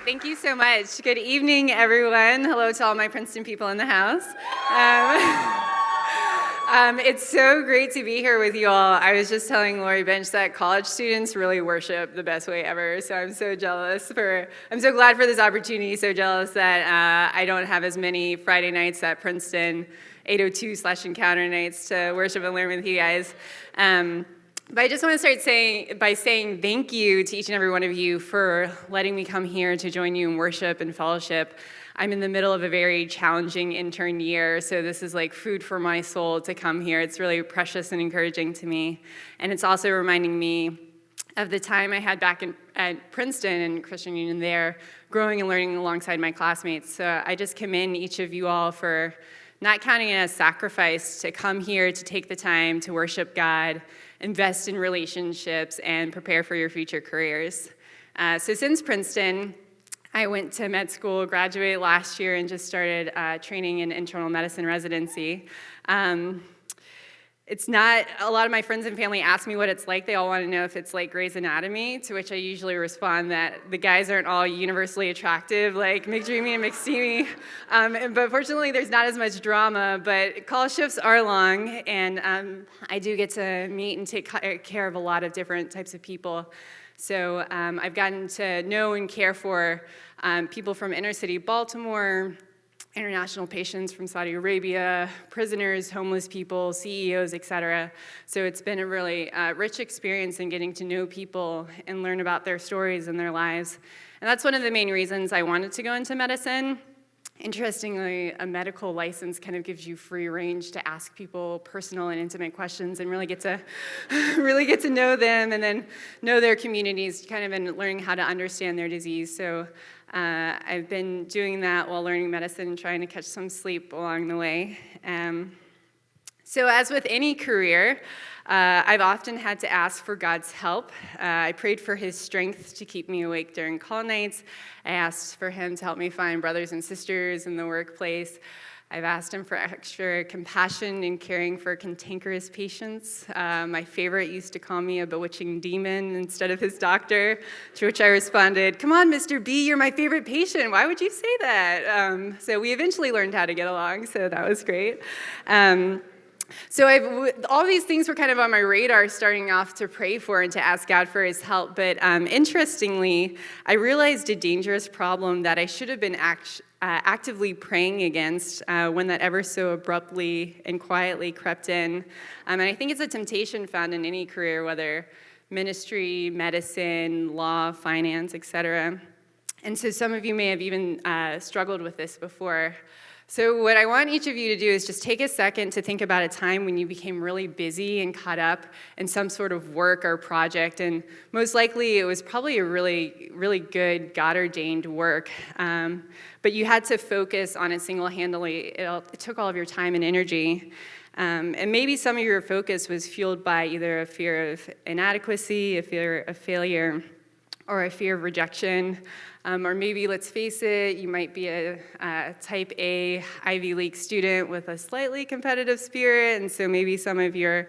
great. Thank you so much. Good evening, everyone. Hello to all my Princeton people in the house. It's so great to be here with you all. I was just telling Lori Bench that college students really worship the best way ever, so I'm so glad for this opportunity, so jealous that I don't have as many Friday nights at Princeton, 802/encounter nights to worship and learn with you guys. But I just want to start by saying thank you to each and every one of you for letting me come here to join you in worship and fellowship. I'm in the middle of a very challenging intern year, so this is like food for my soul to come here. It's really precious and encouraging to me. And it's also reminding me of the time I had back at Princeton and Christian Union there, growing and learning alongside my classmates. So I just commend each of you all for not counting it as sacrifice to come here to take the time to worship God, invest in relationships, and prepare for your future careers. So since Princeton, I went to med school, graduated last year, and just started training in internal medicine residency. It's not, a lot of my friends and family ask me what it's like. They all want to know if it's like Grey's Anatomy, to which I usually respond that the guys aren't all universally attractive, like McDreamy and McSteamy. But fortunately, there's not as much drama, but call shifts are long, and I do get to meet and take care of a lot of different types of people. So I've gotten to know and care for people from inner city Baltimore, international patients from Saudi Arabia, prisoners, homeless people, CEOs, etc. So it's been a really rich experience in getting to know people and learn about their stories and their lives. And that's one of the main reasons I wanted to go into medicine. Interestingly, a medical license kind of gives you free range to ask people personal and intimate questions and really get to know them and then know their communities, kind of in learning how to understand their disease. So I've been doing that while learning medicine and trying to catch some sleep along the way. So as with any career, I've often had to ask for God's help. I prayed for his strength to keep me awake during call nights. I asked for him to help me find brothers and sisters in the workplace. I've asked him for extra compassion in caring for cantankerous patients. My favorite used to call me a bewitching demon instead of his doctor, to which I responded, "Come on, Mr. B, you're my favorite patient. Why would you say that?" So we eventually learned how to get along, so that was great. So all these things were kind of on my radar starting off to pray for and to ask God for his help. But interestingly, I realized a dangerous problem that I should have been actively praying against when that ever so abruptly and quietly crept in. And I think it's a temptation found in any career, whether ministry, medicine, law, finance, etc. And so some of you may have even struggled with this before. So what I want each of you to do is just take a second to think about a time when you became really busy and caught up in some sort of work or project, and most likely it was probably a really, really good God-ordained work, but you had to focus on it single-handedly. It took all of your time and energy, and maybe some of your focus was fueled by either a fear of inadequacy, a fear of failure, or a fear of rejection. Or maybe, let's face it, you might be a type A Ivy League student with a slightly competitive spirit, and so maybe some of your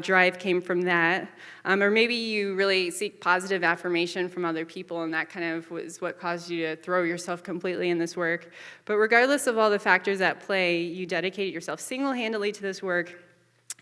drive came from that. Or maybe you really seek positive affirmation from other people, and that kind of was what caused you to throw yourself completely in this work. But regardless of all the factors at play, you dedicated yourself single-handedly to this work,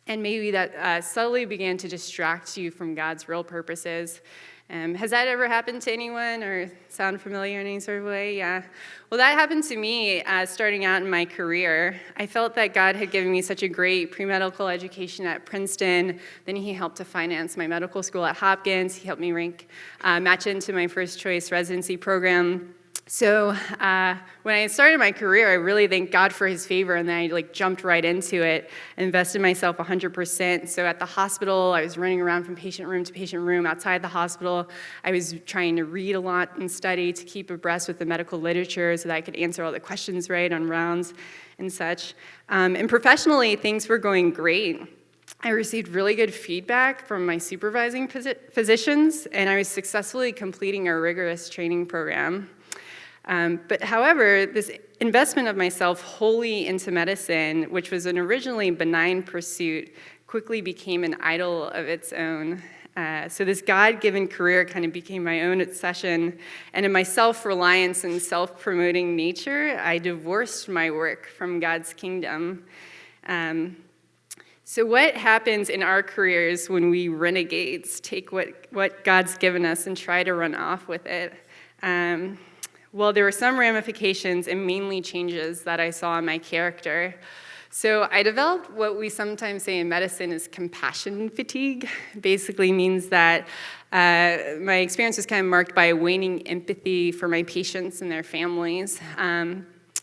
and maybe that subtly began to distract you from God's real purposes. Has that ever happened to anyone or sound familiar in any sort of way? Yeah. Well, that happened to me starting out in my career. I felt that God had given me such a great pre-medical education at Princeton. Then he helped to finance my medical school at Hopkins. He helped me match into my first choice residency program. So when I started my career, I really thanked God for his favor, and then I jumped right into it, invested myself 100%. So at the hospital, I was running around from patient room to patient room. Outside the hospital, I was trying to read a lot and study to keep abreast with the medical literature so that I could answer all the questions right on rounds and such. And professionally, things were going great. I received really good feedback from my supervising physicians, and I was successfully completing a rigorous training program. But however, this investment of myself wholly into medicine, which was an originally benign pursuit, quickly became an idol of its own. So this God-given career kind of became my own obsession, and in my self-reliance and self-promoting nature, I divorced my work from God's kingdom. So what happens in our careers when we renegades take what God's given us and try to run off with it? Well, there were some ramifications and mainly changes that I saw in my character. So I developed what we sometimes say in medicine is compassion fatigue. Basically means that my experience was kind of marked by waning empathy for my patients and their families.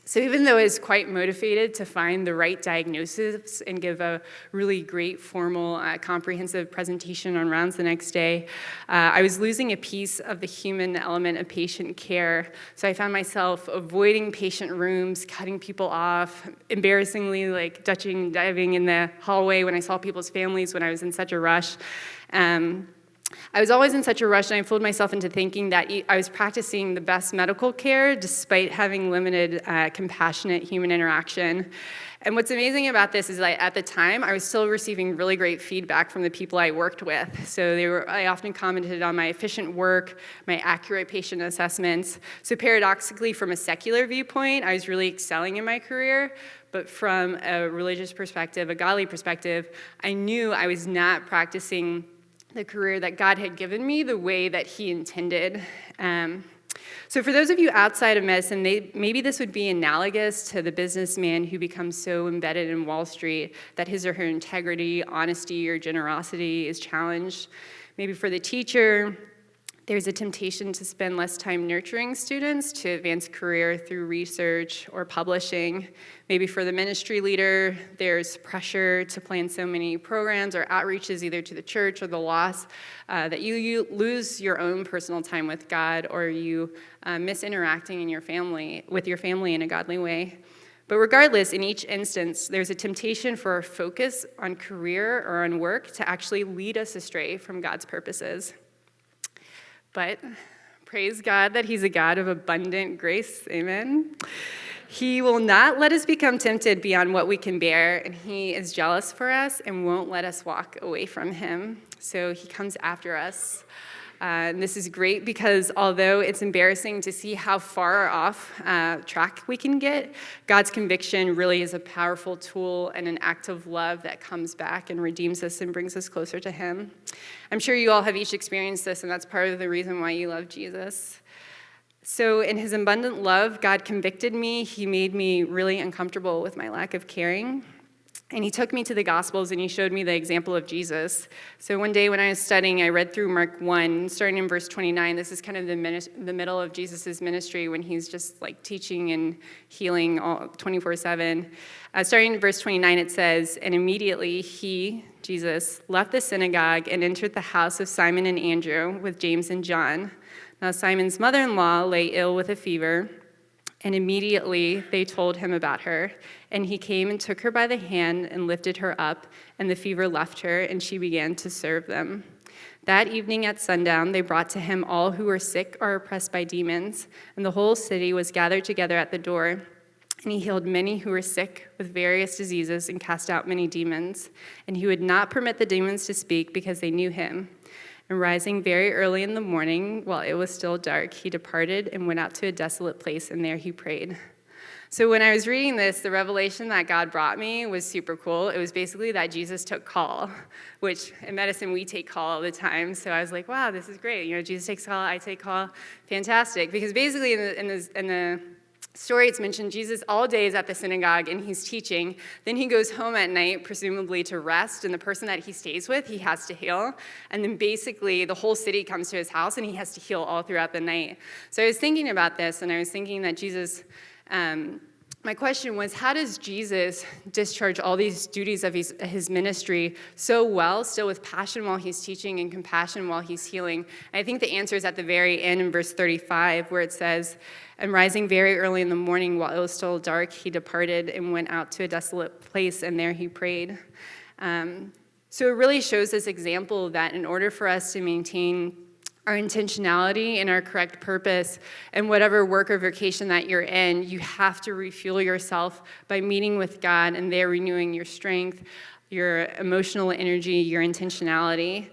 So even though I was quite motivated to find the right diagnosis and give a really great formal, comprehensive presentation on rounds the next day, I was losing a piece of the human element of patient care. So I found myself avoiding patient rooms, cutting people off, embarrassingly like diving in the hallway when I saw people's families when I was in such a rush. I was always in such a rush, and I fooled myself into thinking that I was practicing the best medical care despite having limited compassionate human interaction. And what's amazing about this is that at the time, I was still receiving really great feedback from the people I worked with. So I often commented on my efficient work, my accurate patient assessments. So paradoxically, from a secular viewpoint, I was really excelling in my career. But from a religious perspective, a godly perspective, I knew I was not practicing the career that God had given me the way that he intended. So for those of you outside of medicine, maybe this would be analogous to the businessman who becomes so embedded in Wall Street that his or her integrity, honesty, or generosity is challenged. Maybe for the teacher, there's a temptation to spend less time nurturing students to advance career through research or publishing. Maybe for the ministry leader, there's pressure to plan so many programs or outreaches either to the church or the lost that you lose your own personal time with God, or you miss interacting with your family in a godly way. But regardless, in each instance, there's a temptation for our focus on career or on work to actually lead us astray from God's purposes. But praise God that he's a God of abundant grace, amen? He will not let us become tempted beyond what we can bear, and he is jealous for us and won't let us walk away from him. So he comes after us. And this is great because although it's embarrassing to see how far off track we can get, God's conviction really is a powerful tool and an act of love that comes back and redeems us and brings us closer to him. I'm sure you all have each experienced this, and that's part of the reason why you love Jesus. So in his abundant love, God convicted me. He made me really uncomfortable with my lack of caring. And he took me to the Gospels, and he showed me the example of Jesus. So one day when I was studying, I read through Mark 1, starting in verse 29. This is kind of the middle of Jesus' ministry when he's just like teaching and healing all 24/7. Starting in verse 29, it says, "And immediately he, Jesus, left the synagogue and entered the house of Simon and Andrew with James and John. Now Simon's mother-in-law lay ill with a fever, and immediately they told him about her. And he came and took her by the hand and lifted her up, and the fever left her, and she began to serve them. That evening at sundown, they brought to him all who were sick or oppressed by demons, and the whole city was gathered together at the door. And he healed many who were sick with various diseases and cast out many demons. And he would not permit the demons to speak because they knew him. And rising very early in the morning, while it was still dark, he departed and went out to a desolate place, and there he prayed." So when I was reading this, the revelation that God brought me was super cool. It was basically that Jesus took call, which in medicine we take call all the time. So I was like, wow, this is great. You know, Jesus takes call, I take call. Fantastic. Because basically in the story, it's mentioned Jesus all day is at the synagogue and he's teaching. Then he goes home at night, presumably to rest, and the person that he stays with, he has to heal. And then basically the whole city comes to his house and he has to heal all throughout the night. So I was thinking about this, and I was thinking that Jesus, my question was, how does Jesus discharge all these duties of his ministry so well, still with passion while he's teaching and compassion while he's healing? And I think the answer is at the very end in verse 35, where it says, "And rising very early in the morning while it was still dark, he departed and went out to a desolate place, and there he prayed." So it really shows this example that in order for us to maintain our intentionality and our correct purpose and whatever work or vocation that you're in, you have to refuel yourself by meeting with God and there renewing your strength, your emotional energy, your intentionality.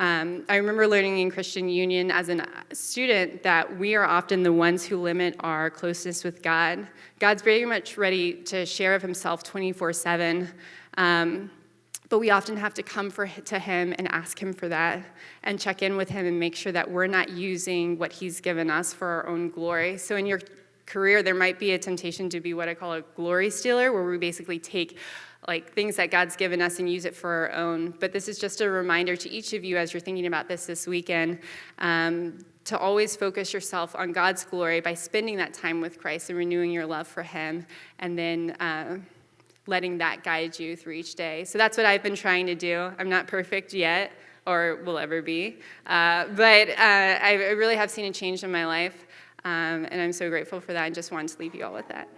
I remember learning in Christian Union as a student that we are often the ones who limit our closeness with God. God's very much ready to share of himself 24/7, but we often have to come to him and ask him for that and check in with him and make sure that we're not using what he's given us for our own glory. So in your career, there might be a temptation to be what I call a glory stealer, where we basically take like things that God's given us and use it for our own. But this is just a reminder to each of you as you're thinking about this weekend, to always focus yourself on God's glory by spending that time with Christ and renewing your love for him, and then letting that guide you through each day. So that's what I've been trying to do. I'm not perfect yet, or will ever be, but I really have seen a change in my life, and I'm so grateful for that, and just wanted to leave you all with that.